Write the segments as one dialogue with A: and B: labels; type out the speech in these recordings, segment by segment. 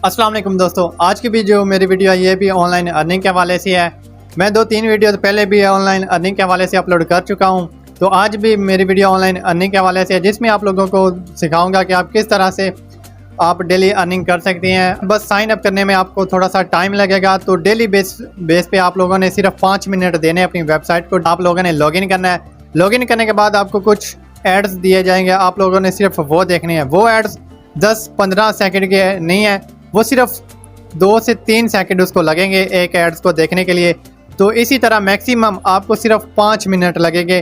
A: अस्सलाम वालेकुम दोस्तों, आज की भी जो मेरी वीडियो है ये भी ऑनलाइन अर्निंग के हवाले से है। मैं 2-3 वीडियो पहले भी ऑनलाइन अर्निंग के हवाले से अपलोड कर चुका हूं, तो आज भी मेरी वीडियो ऑनलाइन अर्निंग के हवाले से है, जिसमें आप लोगों को सिखाऊंगा कि आप किस तरह से आप डेली अर्निंग कर सकते हैं। बस साइन अप करने में आपको थोड़ा सा टाइम लगेगा, तो डेली बेस पे आप लोगों ने सिर्फ 5 मिनट देने अपनी वेबसाइट को। आप लोगों ने लॉगिन करना है। लॉगिन करने के बाद आपको कुछ एड्स दिए जाएंगे, आप लोगों ने सिर्फ वो देखने हैं। वो एड्स 10-15 सेकंड के नहीं है, वो सिर्फ 2 से 3 सेकंड उसको लगेंगे एक एड्स को देखने के लिए। तो इसी तरह मैक्सिमम आपको सिर्फ 5 मिनट लगेंगे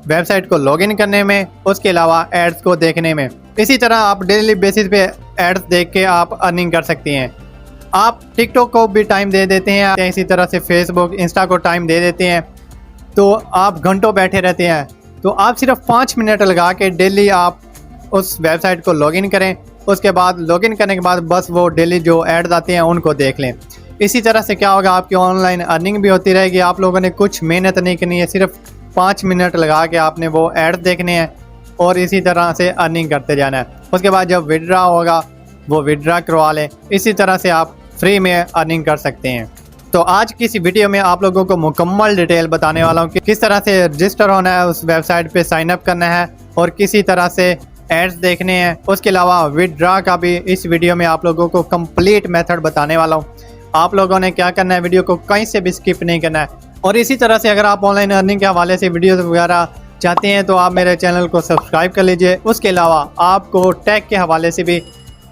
A: वेबसाइट को लॉगिन करने में, उसके अलावा एड्स को देखने में। इसी तरह आप डेली बेसिस पे एड्स देख के आप अर्निंग कर सकती हैं। आप टिकटॉक को भी टाइम दे देते हैं, इसी तरह से फेसबुक, इंस्टा को टाइम दे देते हैं, तो आप घंटों बैठे रहते हैं। तो आप सिर्फ 5 मिनट लगा के डेली आप उस वेबसाइट को लॉगिन करें। उसके बाद लॉगिन करने के बाद बस वो डेली जो एड्स आते हैं उनको देख लें। इसी तरह से क्या होगा, आपकी ऑनलाइन अर्निंग भी होती रहेगी। आप लोगों ने कुछ मेहनत नहीं करनी है, सिर्फ 5 मिनट लगा के आपने वो एड्स देखने हैं और इसी तरह से अर्निंग करते जाना है। उसके बाद जब विड्रा होगा वो विड्रा करवा लें। इसी तरह से आप फ्री में अर्निंग कर सकते हैं। तो आज की इस वीडियो में आप लोगों को मुकम्मल डिटेल बताने वाला हूँ कि किस तरह से रजिस्टर होना है, उस वेबसाइट पे साइन अप करना है और किसी तरह से एड्स देखने हैं। उसके अलावा विड्रा का भी इस वीडियो में आप लोगों को कंप्लीट मेथड बताने वाला हूँ। आप लोगों ने क्या करना है, वीडियो को कहीं से भी स्किप नहीं करना है। और इसी तरह से अगर आप ऑनलाइन अर्निंग के हवाले से वीडियो वगैरह चाहते हैं तो आप मेरे चैनल को सब्सक्राइब कर लीजिए। उसके अलावा आपको टैग के हवाले से भी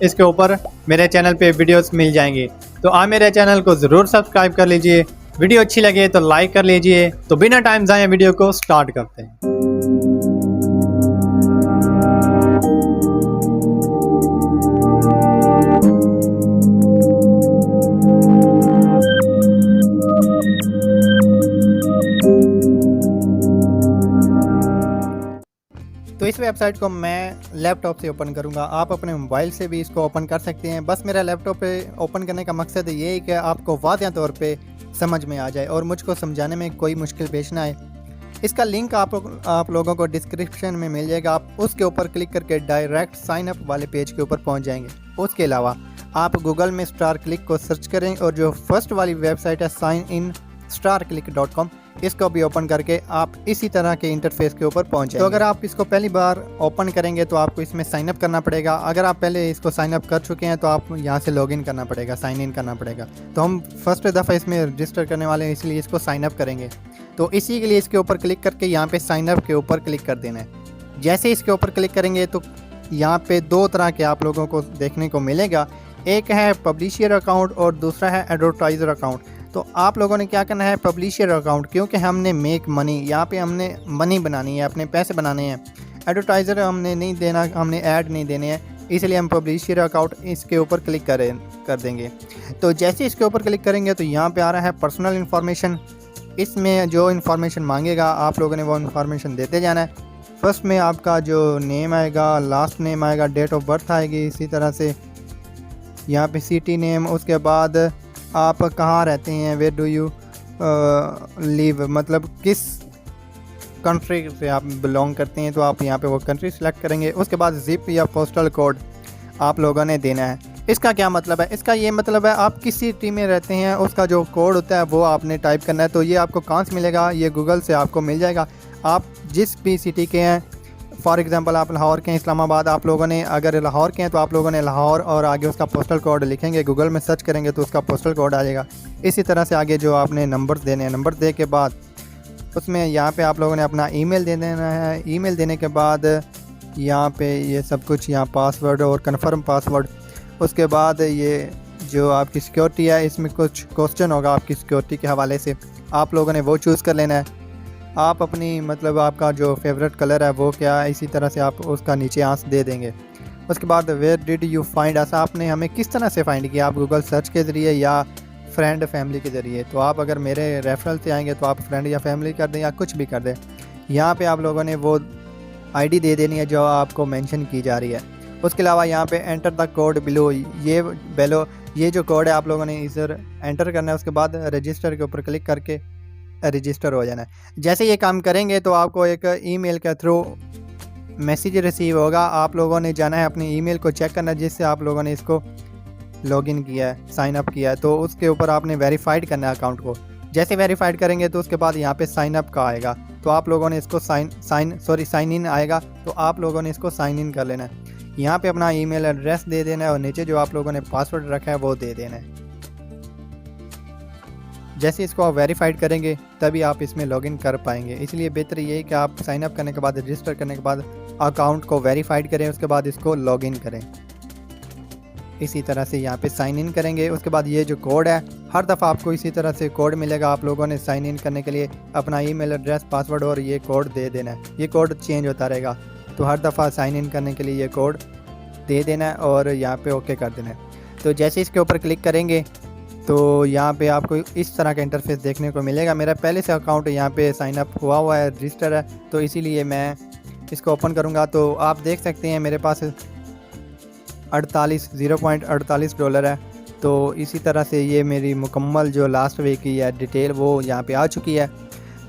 A: इसके ऊपर मेरे चैनल पे वीडियोस मिल जाएंगी, तो आप मेरे चैनल को ज़रूर सब्सक्राइब कर लीजिए। वीडियो अच्छी लगे तो लाइक कर लीजिए। तो बिना टाइम ज़ाया वीडियो को स्टार्ट करते हैं। तो इस वेबसाइट को मैं लैपटॉप से ओपन करूंगा, आप अपने मोबाइल से भी इसको ओपन कर सकते हैं। बस मेरा लैपटॉप पे ओपन करने का मकसद ये है कि आपको वाज़ेह तौर पे समझ में आ जाए और मुझको समझाने में कोई मुश्किल पेश ना आए। इसका लिंक आप लोगों को डिस्क्रिप्शन में मिल जाएगा। आप उसके ऊपर क्लिक करके डायरेक्ट साइन अप वाले पेज के ऊपर पहुँच जाएंगे। उसके अलावा आप गूगल में स्टार क्लिक को सर्च करें और जो फर्स्ट वाली वेबसाइट है signinstarclick.com, इसको भी ओपन करके आप इसी तरह के इंटरफेस के ऊपर पहुंच जाएंगे। तो अगर आप इसको पहली बार ओपन करेंगे तो आपको इसमें साइन अप करना पड़ेगा। अगर आप पहले इसको साइन अप कर चुके हैं तो आप यहाँ से लॉगिन करना पड़ेगा, साइन इन करना पड़ेगा। तो हम फर्स्ट दफ़ा इसमें रजिस्टर करने वाले हैं, इसलिए इसको साइन अप करेंगे। तो इसी के लिए इसके ऊपर क्लिक करके यहाँ पे साइन अप के ऊपर क्लिक कर देना है। जैसे इसके ऊपर क्लिक करेंगे तो यहाँ पे 2 तरह के आप लोगों को देखने को मिलेगा। एक है पब्लिशर अकाउंट और दूसरा है एडवर्टाइज़र अकाउंट। तो आप लोगों ने क्या करना है, पब्लिशर अकाउंट, क्योंकि हमने मेक मनी, यहाँ पे हमने मनी बनानी है, अपने पैसे बनाने हैं। एडवर्टाइज़र हमने नहीं देना, हमने ऐड नहीं देने हैं, इसलिए हम पब्लिशर अकाउंट इसके ऊपर क्लिक कर देंगे। तो जैसे इसके ऊपर क्लिक करेंगे तो यहाँ पे आ रहा है पर्सनल इन्फॉर्मेशन। इसमें जो इन्फॉर्मेशन मांगेगा आप लोगों ने वो इन्फॉर्मेशन देते जाना है। फर्स्ट में आपका जो नेम आएगा, लास्ट नेम आएगा, डेट ऑफ बर्थ आएगी, इसी तरह से यहाँ पे सिटी नेम। उसके बाद आप कहाँ रहते हैं, वेयर डू यू लिव, मतलब किस कंट्री से आप बिलोंग करते हैं, तो आप यहाँ पे वो कंट्री सेलेक्ट करेंगे। उसके बाद जिप या पोस्टल कोड आप लोगों ने देना है। इसका क्या मतलब है, इसका ये मतलब है आप किस सिटी में रहते हैं उसका जो कोड होता है वो आपने टाइप करना है। तो ये आपको कहाँ से मिलेगा, ये गूगल से आपको मिल जाएगा। आप जिस भी सिटी के हैं, फॉर एग्ज़ाम्पल आप लाहौर के हैं, इस्लामाबाद, आप लोगों ने अगर लाहौर के हैं तो आप लोगों ने लाहौर और आगे उसका पोस्टल कोड लिखेंगे, गूगल में सर्च करेंगे तो उसका पोस्टल कोड आ जाएगा। इसी तरह से आगे जो आपने नंबर देने हैं, नंबर दे के बाद उसमें यहाँ पे आप लोगों ने अपना ईमेल दे देना है। ईमेल देने के बाद यहाँ पे ये सब कुछ, यहाँ पासवर्ड और कन्फर्म पासवर्ड। उसके बाद ये जो आपकी सिक्योरिटी है, इसमें कुछ क्वेश्चन होगा आपकी सिक्योरिटी के हवाले से, आप लोगों ने वो चूज़ कर लेना है। आप अपनी मतलब आपका जो फेवरेट कलर है वो क्या है, इसी तरह से आप उसका नीचे आंसर दे देंगे। उसके बाद where did you find us, आपने हमें किस तरह से फाइंड किया, आप गूगल सर्च के ज़रिए या फ्रेंड फैमिली के ज़रिए। तो आप अगर मेरे रेफरल से आएंगे तो आप फ्रेंड या फैमिली कर दें या कुछ भी कर दें। यहाँ पे आप लोगों ने वो आईडी दे देनी है जो आपको मेंशन की जा रही है। उसके अलावा यहाँ पे एंटर द कोड बिलो, ये जो कोड है आप लोगों ने इधर एंटर करना है। उसके बाद रजिस्टर के ऊपर क्लिक करके रजिस्टर हो जाना है। जैसे ये काम करेंगे तो आपको एक ईमेल के थ्रू मैसेज रिसीव होगा। आप लोगों ने जाना है अपनी ईमेल को चेक करना, जिससे आप लोगों ने इसको लॉगिन किया है, साइन अप किया है, तो उसके ऊपर आपने वेरीफाइड करना है अकाउंट को। जैसे वेरीफाइड करेंगे तो उसके बाद यहाँ पे साइन अप का आएगा, तो आप लोगों ने इसको साइन इन आएगा, तो आप लोगों ने इसको साइन इन कर लेना है। यहाँ पे अपना ईमेल एड्रेस दे देना है और नीचे जो आप लोगों ने पासवर्ड रखा है वो दे देना है। जैसे इसको आप वेरीफाइड करेंगे तभी आप इसमें लॉगिन कर पाएंगे, इसलिए बेहतर ये है कि आप साइन अप करने के बाद, रजिस्टर करने के बाद अकाउंट को वेरीफाइड करें, उसके बाद इसको लॉगिन करें। इसी तरह से यहाँ पे साइन इन करेंगे, उसके बाद ये जो कोड है, हर दफ़ा आपको इसी तरह से कोड मिलेगा। आप लोगों ने साइन इन करने के लिए अपना ईमेल एड्रेस, पासवर्ड और ये कोड दे देना है। ये कोड चेंज होता रहेगा, तो हर दफ़ा साइन इन करने के लिए ये कोड दे देना है और यहाँ पे ओके कर देना है। तो जैसे इसके ऊपर क्लिक करेंगे तो यहाँ पे आपको इस तरह का इंटरफेस देखने को मिलेगा। मेरा पहले से अकाउंट यहाँ पे साइन अप हुआ है, रजिस्टर है, तो इसीलिए मैं इसको ओपन करूँगा। तो आप देख सकते हैं मेरे पास 0.48 डॉलर है। तो इसी तरह से ये मेरी मुकम्मल जो लास्ट वीक की है डिटेल वो यहाँ पे आ चुकी है।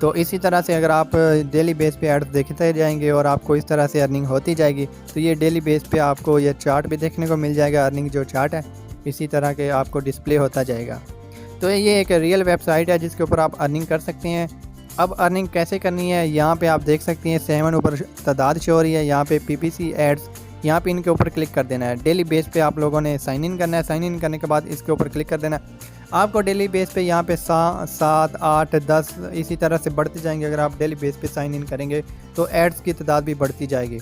A: तो इसी तरह से अगर आप डेली बेस पे एड्स देखते जाएंगे और आपको इस तरह से अर्निंग होती जाएगी, तो ये डेली बेस पे आपको ये चार्ट भी देखने को मिल जाएगा। अर्निंग जो चार्ट है इसी तरह के आपको डिस्प्ले होता जाएगा। तो ये एक रियल वेबसाइट है जिसके ऊपर आप अर्निंग कर सकते हैं। अब अर्निंग कैसे करनी है, यहाँ पे आप देख सकते हैं 7 ऊपर तादाद शो हो रही है। यहाँ पे PPC एड्स, यहाँ पे इनके ऊपर क्लिक कर देना है। डेली बेस पे आप लोगों ने साइन इन करना है। साइन इन करने के बाद इसके ऊपर क्लिक कर देना है। आपको डेली बेस पे यहाँ पे 7, 8, 10 इसी तरह से बढ़ते जाएंगे। अगर आप डेली बेस पे साइन इन करेंगे तो एड्स की तादाद भी बढ़ती जाएगी।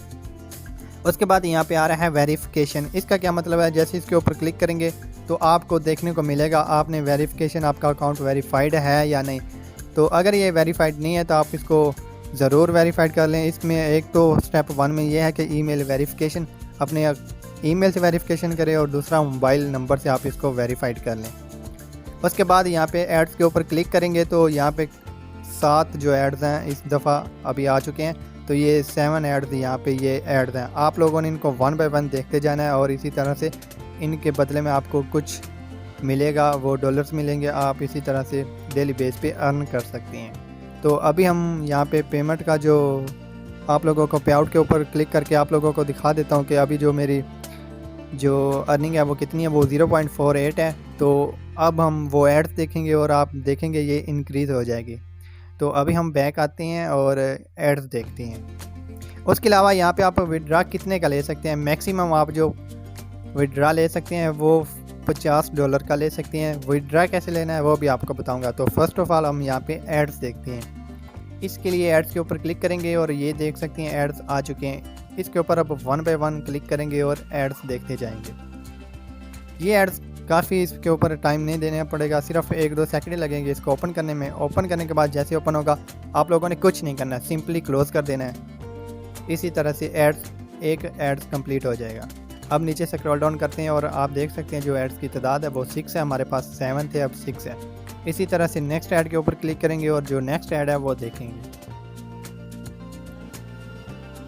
A: उसके बाद यहाँ पे आ रहा है वेरिफिकेशन। इसका क्या मतलब है, जैसे इसके ऊपर क्लिक करेंगे तो आपको देखने को मिलेगा आपने वेरिफिकेशन, आपका अकाउंट वेरीफाइड है या नहीं। तो अगर ये वेरीफाइड नहीं है तो आप इसको ज़रूर वेरीफाइड कर लें। इसमें एक तो स्टेप 1 में ये है कि ईमेल वेरिफिकेशन, अपने ईमेल से वेरिफिकेशन करें और दूसरा मोबाइल नंबर से आप इसको वेरीफाइड कर लें। उसके बाद यहाँ पे एड्स के ऊपर क्लिक करेंगे तो यहाँ पे 7 जो एड्स हैं इस दफ़ा अभी आ चुके हैं। तो ये 7 एड्स यहाँ पे ये एड्स हैं। आप लोगों ने इनको 1 बाय 1 देखते जाना है और इसी तरह से इनके बदले में आपको कुछ मिलेगा, वो डॉलर्स मिलेंगे। आप इसी तरह से डेली बेस पे अर्न कर सकते हैं। तो अभी हम यहाँ पे पेमेंट का जो आप लोगों को पे आउट के ऊपर क्लिक करके आप लोगों को दिखा देता हूँ कि अभी जो मेरी जो अर्निंग है वो कितनी है, वो 0.48 है। तो अब हम वो एड्स देखेंगे और आप देखेंगे ये इंक्रीज़ हो जाएगी। तो अभी हम बैक आते हैं और एड्स देखते हैं। उसके अलावा यहाँ पे आप विड्रा कितने का ले सकते हैं, मैक्सिमम आप जो विड्रा ले सकते हैं वो $50 का ले सकते हैं। विड्रा कैसे लेना है वो भी आपको बताऊंगा। तो फर्स्ट ऑफ ऑल हम यहाँ पे एड्स देखते हैं। इसके लिए एड्स के ऊपर क्लिक करेंगे और ये देख सकते हैं एड्स आ चुके हैं। इसके ऊपर अब 1 बाय 1 क्लिक करेंगे और एड्स देखते जाएंगे। ये एड्स काफ़ी, इसके ऊपर टाइम नहीं देना पड़ेगा, सिर्फ 1-2 सेकंड लगेंगे इसको ओपन करने में। ओपन करने के बाद जैसे ओपन होगा आप लोगों ने कुछ नहीं करना है, सिंपली क्लोज़ कर देना है। इसी तरह से एक एड्स कंप्लीट हो जाएगा। अब नीचे से स्क्रॉल डाउन करते हैं और आप देख सकते हैं जो एड्स की तादाद है वो 6 है। हमारे पास 7 थे, अब 6 है। इसी तरह से नेक्स्ट ऐड के ऊपर क्लिक करेंगे और जो नेक्स्ट ऐड है वो देखेंगे।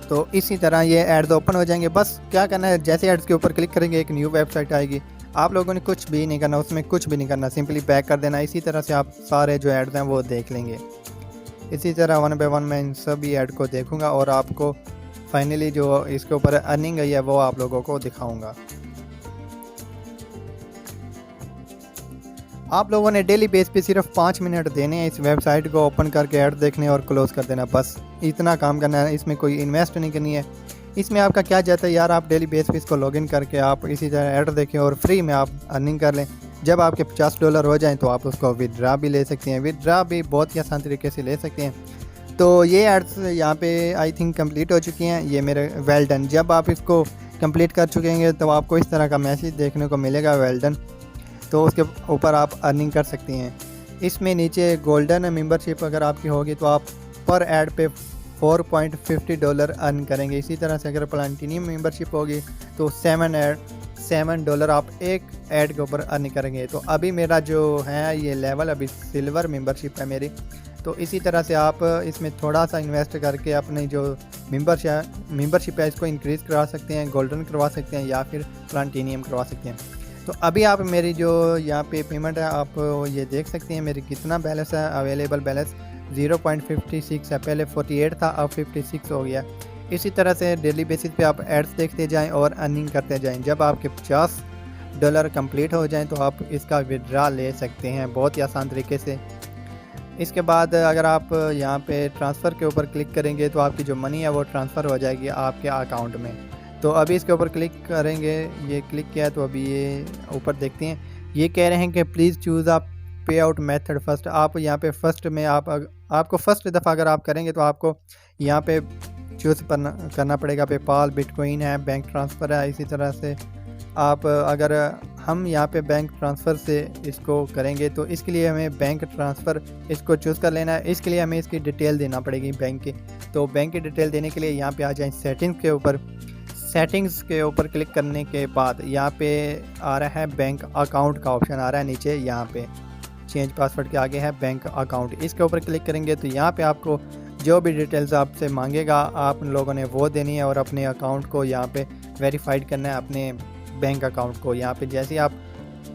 A: तो इसी तरह ये एड्स ओपन हो जाएंगे। बस क्या करना है, जैसे एड्स के ऊपर क्लिक करेंगे एक न्यू वेबसाइट आएगी। आप लोगों ने कुछ भी नहीं करना, उसमें कुछ भी नहीं करना, सिंपली बैक कर देना। इसी तरह से आप सारे जो एड्स हैं वो देख लेंगे। इसी तरह 1 बाय 1 मैं इन सभी ऐड को देखूंगा और आपको फाइनली जो इसके ऊपर अर्निंग गई है वो आप लोगों को दिखाऊंगा। आप लोगों ने डेली बेस पे सिर्फ 5 मिनट देने हैं इस वेबसाइट को ओपन करके ऐड देखने और क्लोज़ कर देना, बस इतना काम करना है। इसमें कोई इन्वेस्ट नहीं करनी है। इसमें आपका क्या जाता है यार, आप डेली बेस पे इसको लॉगिन करके आप इसी तरह ऐड देखें और फ्री में आप अर्निंग कर लें। जब आपके $50 हो जाएं तो आप उसको विदड्रा भी ले सकते हैं। विदड्रा भी बहुत ही आसान तरीके से ले सकते हैं। तो ये एड्स यहाँ पे आई थिंक कंप्लीट हो चुकी हैं। ये मेरे वेल डन। जब आप इसको कंप्लीट कर चुकेंगे तो आपको इस तरह का मैसेज देखने को मिलेगा, वेल डन। तो उसके ऊपर आप अर्निंग कर सकते हैं। इसमें नीचे गोल्डन मेंबरशिप अगर आपकी होगी तो आप पर ऐड पे $4.50 अर्न करेंगे। इसी तरह से अगर प्लैटिनम मेंबरशिप होगी तो $7 आप एक ऐड के ऊपर अर्न करेंगे। तो अभी मेरा जो है ये लेवल अभी सिल्वर मेंबरशिप है मेरी। तो इसी तरह से आप इसमें थोड़ा सा इन्वेस्ट करके अपनी जो मेंबरशिप है इसको इंक्रीज़ करवा सकते हैं, गोल्डन करवा सकते हैं या फिर प्लैटिनम करवा सकते हैं। तो अभी आप मेरी जो यहाँ पे पेमेंट है आप ये देख सकते हैं मेरी कितना बैलेंस है। अवेलेबल बैलेंस 0.56 है, पहले 48 था अब 56 हो गया। इसी तरह से डेली बेसिस पे आप एड्स देखते जाएं और अर्निंग करते जाएं। जब आपके डॉलर कंप्लीट हो जाएं तो आप इसका विड्रा ले सकते हैं बहुत ही आसान तरीके से। इसके बाद अगर आप यहाँ पे ट्रांसफ़र के ऊपर क्लिक करेंगे तो आपकी जो मनी है वो ट्रांसफ़र हो जाएगी आपके अकाउंट में। तो अभी इसके ऊपर क्लिक करेंगे, ये क्लिक किया है तो अभी ये ऊपर देखते हैं, ये कह रहे हैं कि प्लीज़ चूज़ अ पे आउट मेथड फर्स्ट। आप यहाँ पे फर्स्ट में आपको फर्स्ट दफ़ा अगर आप करेंगे तो आपको यहाँ पे चूज़ करना पड़ेगा। पेपाल, बिटकॉइन है, बैंक ट्रांसफ़र है। इसी तरह से आप अगर हम यहाँ पे बैंक ट्रांसफ़र से इसको करेंगे तो इसके लिए हमें बैंक ट्रांसफ़र इसको चूज़ कर लेना है। इसके लिए हमें इसकी डिटेल देना पड़ेगी बैंक की। तो बैंक की डिटेल देने के लिए यहाँ पे आ जाएं सेटिंग्स के ऊपर। सेटिंग्स के ऊपर क्लिक करने के बाद यहाँ पे आ रहा है बैंक अकाउंट का ऑप्शन आ रहा है नीचे, यहाँ पे चेंज पासवर्ड के आगे है बैंक अकाउंट। इसके ऊपर क्लिक करेंगे तो यहाँ पे आपको जो भी डिटेल्स आपसे मांगेगा आप लोगों ने वो देनी है और अपने अकाउंट को यहाँ पे वेरीफाइड करना है, अपने बैंक अकाउंट को। यहाँ पे जैसे आप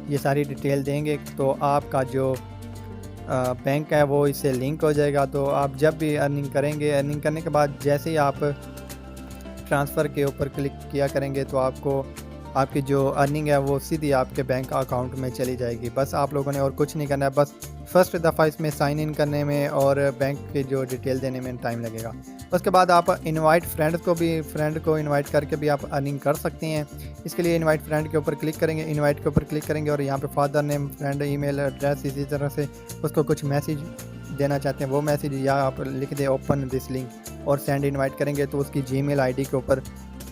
A: ये सारी डिटेल देंगे तो आपका जो बैंक है वो इससे लिंक हो जाएगा। तो आप जब भी अर्निंग करेंगे, अर्निंग करने के बाद जैसे ही आप ट्रांसफ़र के ऊपर क्लिक किया करेंगे तो आपको आपकी जो अर्निंग है वो सीधी आपके बैंक अकाउंट में चली जाएगी। बस आप लोगों ने और कुछ नहीं करना है, बस फर्स्ट दफ़ा इसमें साइन इन करने में और बैंक की जो डिटेल देने में टाइम लगेगा। उसके बाद आप इनवाइट फ्रेंड को इनवाइट करके भी आप अर्निंग कर सकते हैं। इसके लिए इनवाइट फ्रेंड के ऊपर क्लिक करेंगे, इनवाइट के ऊपर क्लिक करेंगे और यहाँ पे father name, friend email address, इसी तरह से उसको कुछ मैसेज देना चाहते हैं वो मैसेज या आप लिख दें ओपन दिस लिंक और सेंड इनवाइट करेंगे तो उसकी जीमेल आईडी के ऊपर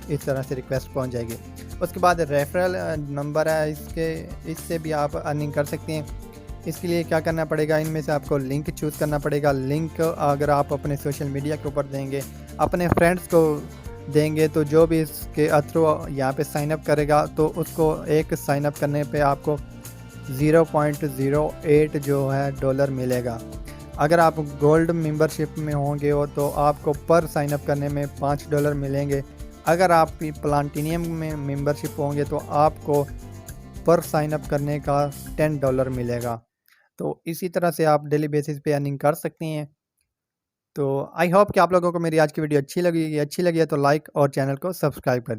A: इस तरह से रिक्वेस्ट पहुंच जाएगी। उसके बाद रेफरल नंबर है, इससे भी आप अर्निंग कर सकते हैं। इसके लिए क्या करना पड़ेगा, इनमें से आपको लिंक चूज़ करना पड़ेगा। लिंक अगर आप अपने सोशल मीडिया के ऊपर देंगे, अपने फ्रेंड्स को देंगे तो जो भी इसके थ्रू यहाँ पे साइनअप करेगा तो उसको एक साइनअप करने पे आपको 0.08 जो है डॉलर मिलेगा। अगर आप गोल्ड मेंबरशिप में होंगे हो तो आपको पर साइनअप करने में $5 मिलेंगे। अगर आप प्लाटिनियम में मेंबरशिप होंगे तो आपको पर साइनअप करने का $10 मिलेगा। तो इसी तरह से आप डेली बेसिस पे अर्निंग कर सकते हैं। तो आई होप कि आप लोगों को मेरी आज की वीडियो अच्छी लगी है तो लाइक और चैनल को सब्सक्राइब कर